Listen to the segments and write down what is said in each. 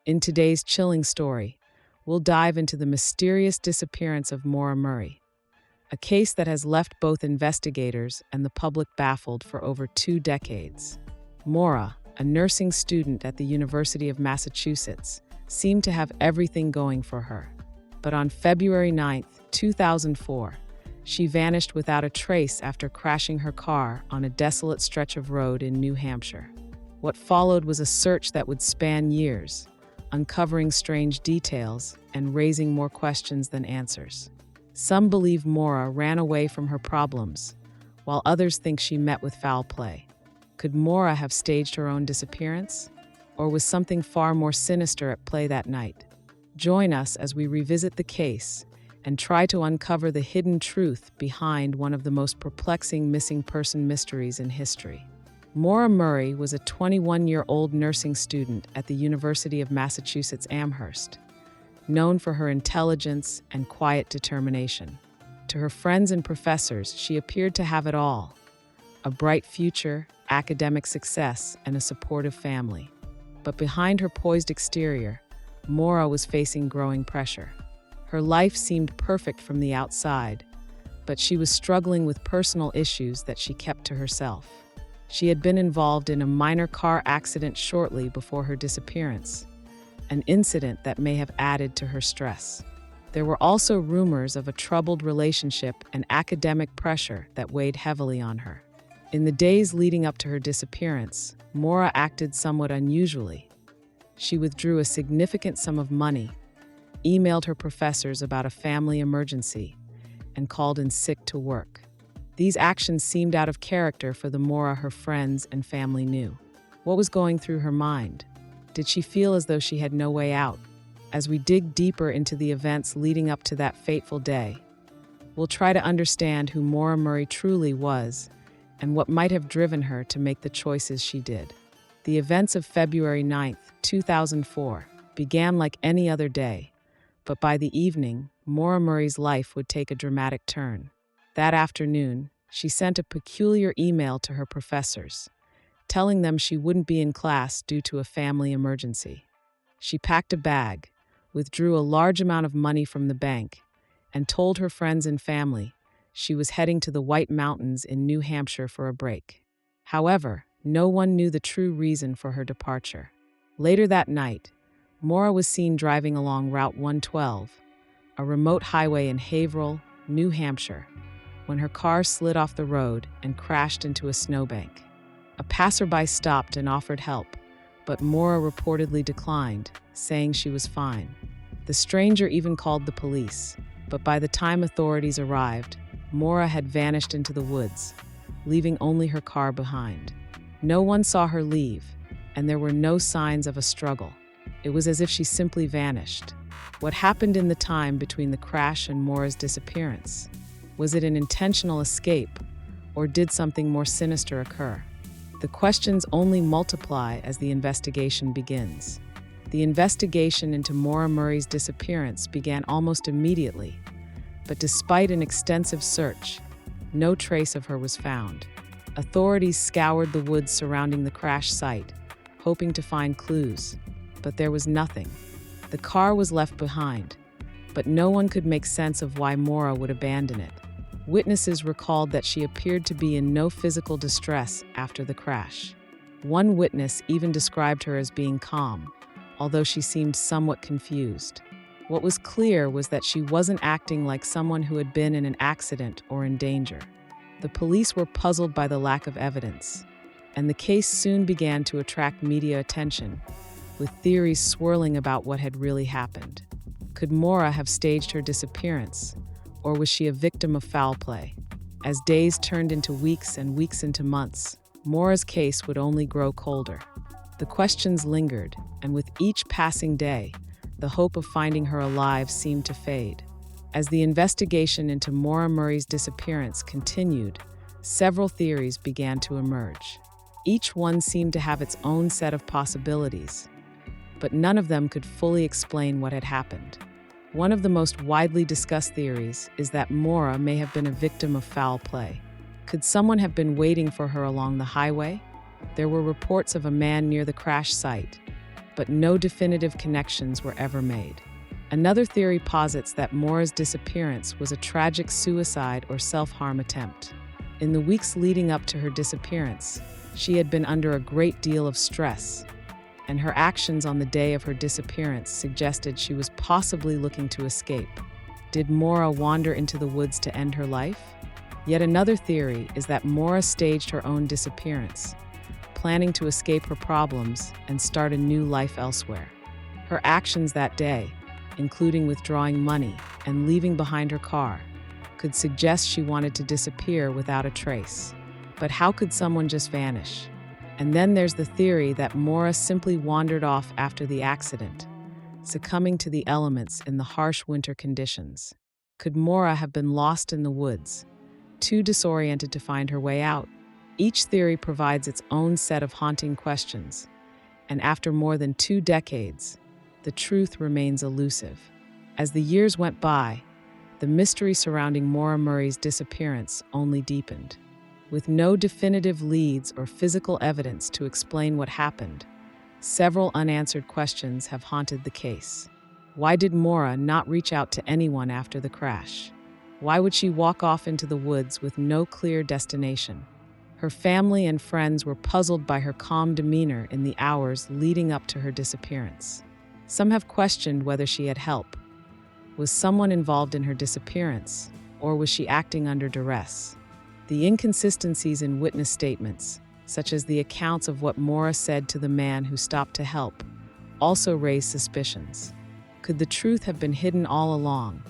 In today's chilling story, we'll dive into the mysterious disappearance of Maura Murray, a case that has left both investigators and the public baffled for over 2 decades. Maura, a nursing student at the University of Massachusetts, seemed to have everything going for her. But on February 9, 2004, she vanished without a trace after crashing her car on a desolate stretch of road in New Hampshire. What followed was a search that would span years, uncovering strange details and raising more questions than answers. Some believe Maura ran away from her problems, while others think she met with foul play. Could Maura have staged her own disappearance? Or was something far more sinister at play that night? Join us as we revisit the case and try to uncover the hidden truth behind one of the most perplexing missing person mysteries in history. Maura Murray was a 21-year-old nursing student at the University of Massachusetts Amherst, known for her intelligence and quiet determination. To her friends and professors, she appeared to have it all: a bright future, academic success, and a supportive family. But behind her poised exterior, Maura was facing growing pressure. Her life seemed perfect from the outside, but she was struggling with personal issues that she kept to herself. She had been involved in a minor car accident shortly before her disappearance, an incident that may have added to her stress. There were also rumors of a troubled relationship and academic pressure that weighed heavily on her. In the days leading up to her disappearance, Maura acted somewhat unusually. She withdrew a significant sum of money, emailed her professors about a family emergency, and called in sick to work. These actions seemed out of character for the Maura her friends and family knew. What was going through her mind? Did she feel as though she had no way out? As we dig deeper into the events leading up to that fateful day, we'll try to understand who Maura Murray truly was and what might have driven her to make the choices she did. The events of February 9, 2004, began like any other day, but by the evening, Maura Murray's life would take a dramatic turn. That afternoon, she sent a peculiar email to her professors, telling them she wouldn't be in class due to a family emergency. She packed a bag, withdrew a large amount of money from the bank, and told her friends and family she was heading to the White Mountains in New Hampshire for a break. However, no one knew the true reason for her departure. Later that night, Maura was seen driving along Route 112, a remote highway in Haverhill, New Hampshire, when her car slid off the road and crashed into a snowbank. A passerby stopped and offered help, but Maura reportedly declined, saying she was fine. The stranger even called the police, but by the time authorities arrived, Maura had vanished into the woods, leaving only her car behind. No one saw her leave, and there were no signs of a struggle. It was as if she simply vanished. What happened in the time between the crash and Maura's disappearance? Was it an intentional escape, or did something more sinister occur? The questions only multiply as the investigation begins. The investigation into Maura Murray's disappearance began almost immediately, but despite an extensive search, no trace of her was found. Authorities scoured the woods surrounding the crash site, hoping to find clues, but there was nothing. The car was left behind, but no one could make sense of why Maura would abandon it. Witnesses recalled that she appeared to be in no physical distress after the crash. One witness even described her as being calm, although she seemed somewhat confused. What was clear was that she wasn't acting like someone who had been in an accident or in danger. The police were puzzled by the lack of evidence, and the case soon began to attract media attention, with theories swirling about what had really happened. Could Maura have staged her disappearance, or was she a victim of foul play? As days turned into weeks and weeks into months, Maura's case would only grow colder. The questions lingered, and with each passing day, the hope of finding her alive seemed to fade. As the investigation into Maura Murray's disappearance continued, several theories began to emerge. Each one seemed to have its own set of possibilities, but none of them could fully explain what had happened. One of the most widely discussed theories is that Maura may have been a victim of foul play. Could someone have been waiting for her along the highway? There were reports of a man near the crash site, but no definitive connections were ever made. Another theory posits that Maura's disappearance was a tragic suicide or self-harm attempt. In the weeks leading up to her disappearance, she had been under a great deal of stress, and her actions on the day of her disappearance suggested she was possibly looking to escape. Did Maura wander into the woods to end her life? Yet another theory is that Maura staged her own disappearance, planning to escape her problems and start a new life elsewhere. Her actions that day, including withdrawing money and leaving behind her car, could suggest she wanted to disappear without a trace. But how could someone just vanish? And then there's the theory that Maura simply wandered off after the accident, succumbing to the elements in the harsh winter conditions. Could Maura have been lost in the woods, too disoriented to find her way out? Each theory provides its own set of haunting questions, and after more than 2 decades, the truth remains elusive. As the years went by, the mystery surrounding Maura Murray's disappearance only deepened. With no definitive leads or physical evidence to explain what happened, several unanswered questions have haunted the case. Why did Maura not reach out to anyone after the crash? Why would she walk off into the woods with no clear destination? Her family and friends were puzzled by her calm demeanor in the hours leading up to her disappearance. Some have questioned whether she had help. Was someone involved in her disappearance, or was she acting under duress? The inconsistencies in witness statements, such as the accounts of what Maura said to the man who stopped to help, also raise suspicions. Could the truth have been hidden all along,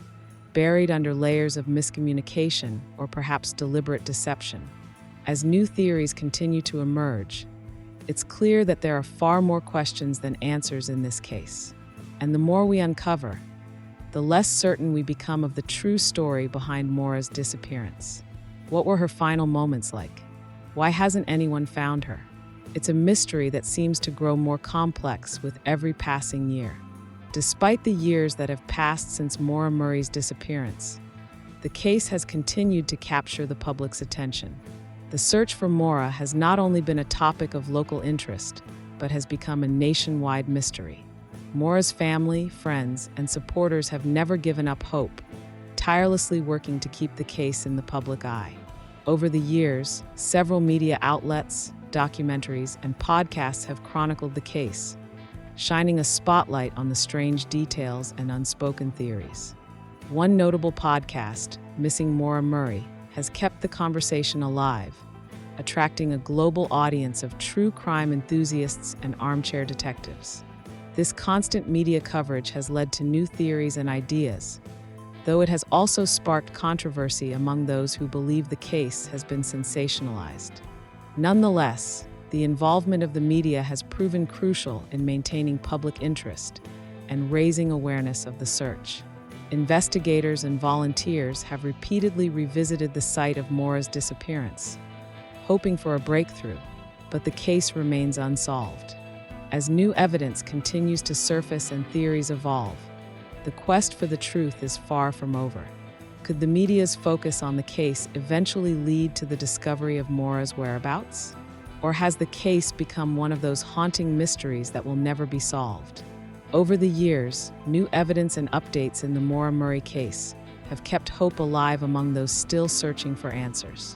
buried under layers of miscommunication or perhaps deliberate deception? As new theories continue to emerge, it's clear that there are far more questions than answers in this case. And the more we uncover, the less certain we become of the true story behind Maura's disappearance. What were her final moments like? Why hasn't anyone found her? It's a mystery that seems to grow more complex with every passing year. Despite the years that have passed since Maura Murray's disappearance, the case has continued to capture the public's attention. The search for Maura has not only been a topic of local interest, but has become a nationwide mystery. Maura's family, friends, and supporters have never given up hope, tirelessly working to keep the case in the public eye. Over the years, several media outlets, documentaries, and podcasts have chronicled the case, shining a spotlight on the strange details and unspoken theories. One notable podcast, Missing Maura Murray, has kept the conversation alive, attracting a global audience of true crime enthusiasts and armchair detectives. This constant media coverage has led to new theories and ideas, though it has also sparked controversy among those who believe the case has been sensationalized. Nonetheless, the involvement of the media has proven crucial in maintaining public interest and raising awareness of the search. Investigators and volunteers have repeatedly revisited the site of Maura's disappearance, hoping for a breakthrough, but the case remains unsolved. As new evidence continues to surface and theories evolve, the quest for the truth is far from over. Could the media's focus on the case eventually lead to the discovery of Maura's whereabouts? Or has the case become one of those haunting mysteries that will never be solved? Over the years, new evidence and updates in the Maura Murray case have kept hope alive among those still searching for answers.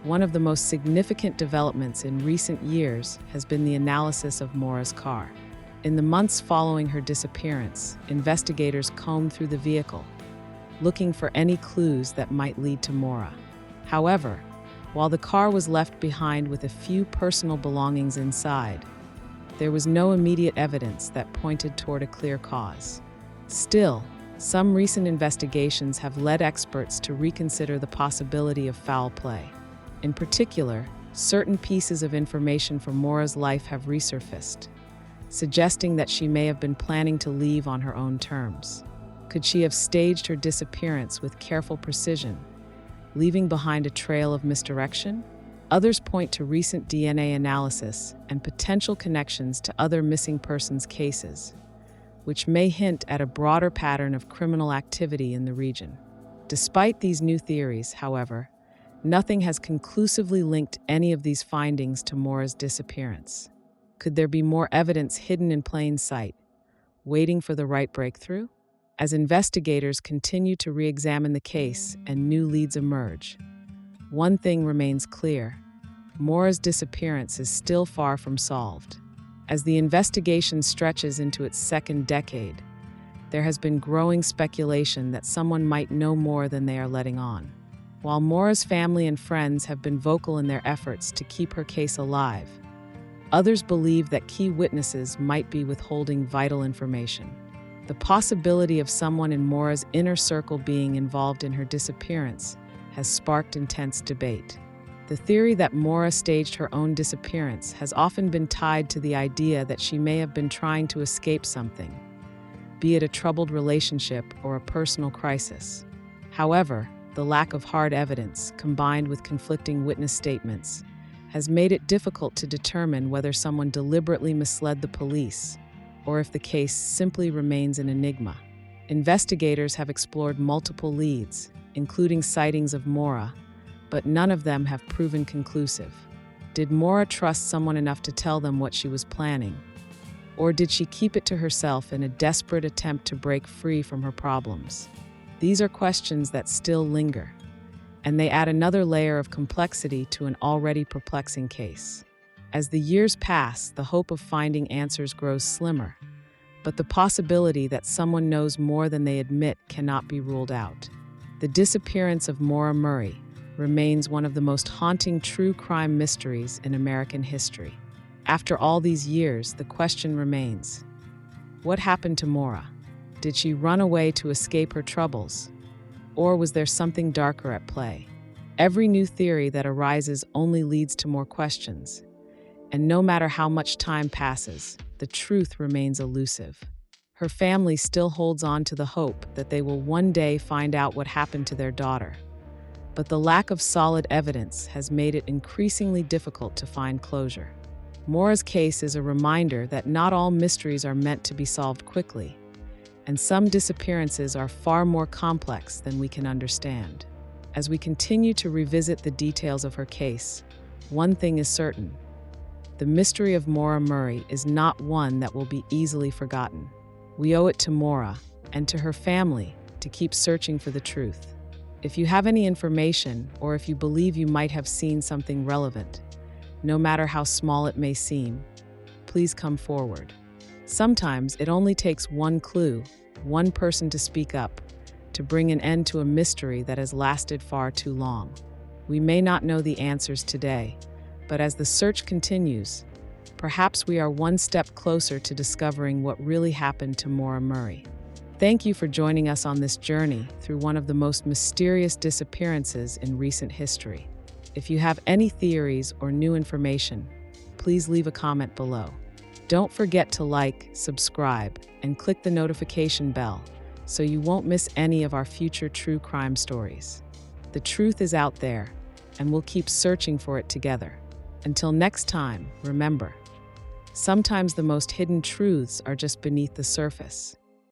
One of the most significant developments in recent years has been the analysis of Maura's car. In the months following her disappearance, investigators combed through the vehicle, looking for any clues that might lead to Maura. However, while the car was left behind with a few personal belongings inside, there was no immediate evidence that pointed toward a clear cause. Still, some recent investigations have led experts to reconsider the possibility of foul play. In particular, certain pieces of information from Maura's life have resurfaced, suggesting that she may have been planning to leave on her own terms. Could she have staged her disappearance with careful precision, leaving behind a trail of misdirection? Others point to recent DNA analysis and potential connections to other missing persons cases, which may hint at a broader pattern of criminal activity in the region. Despite these new theories, however, nothing has conclusively linked any of these findings to Maura's disappearance. Could there be more evidence hidden in plain sight, waiting for the right breakthrough? As investigators continue to re-examine the case and new leads emerge, one thing remains clear: Maura's disappearance is still far from solved. As the investigation stretches into its second decade, there has been growing speculation that someone might know more than they are letting on. While Maura's family and friends have been vocal in their efforts to keep her case alive, others believe that key witnesses might be withholding vital information. The possibility of someone in Maura's inner circle being involved in her disappearance has sparked intense debate. The theory that Maura staged her own disappearance has often been tied to the idea that she may have been trying to escape something, be it a troubled relationship or a personal crisis. However, the lack of hard evidence, combined with conflicting witness statements, has made it difficult to determine whether someone deliberately misled the police or if the case simply remains an enigma. Investigators have explored multiple leads, including sightings of Maura, but none of them have proven conclusive. Did Maura trust someone enough to tell them what she was planning? Or did she keep it to herself in a desperate attempt to break free from her problems? These are questions that still linger, and they add another layer of complexity to an already perplexing case. As the years pass, the hope of finding answers grows slimmer, but the possibility that someone knows more than they admit cannot be ruled out. The disappearance of Maura Murray remains one of the most haunting true crime mysteries in American history. After all these years, the question remains: what happened to Maura? Did she run away to escape her troubles? Or was there something darker at play? Every new theory that arises only leads to more questions, and no matter how much time passes, the truth remains elusive. Her family still holds on to the hope that they will one day find out what happened to their daughter. But the lack of solid evidence has made it increasingly difficult to find closure. Maura's case is a reminder that not all mysteries are meant to be solved quickly, and some disappearances are far more complex than we can understand. As we continue to revisit the details of her case, one thing is certain: the mystery of Maura Murray is not one that will be easily forgotten. We owe it to Maura and to her family to keep searching for the truth. If you have any information, or if you believe you might have seen something relevant, no matter how small it may seem, please come forward. Sometimes it only takes one clue, one person to speak up, to bring an end to a mystery that has lasted far too long. We may not know the answers today, but as the search continues, perhaps we are one step closer to discovering what really happened to Maura Murray. Thank you for joining us on this journey through one of the most mysterious disappearances in recent history. If you have any theories or new information, please leave a comment below. Don't forget to like, subscribe, and click the notification bell so you won't miss any of our future true crime stories. The truth is out there, and we'll keep searching for it together. Until next time, remember, sometimes the most hidden truths are just beneath the surface.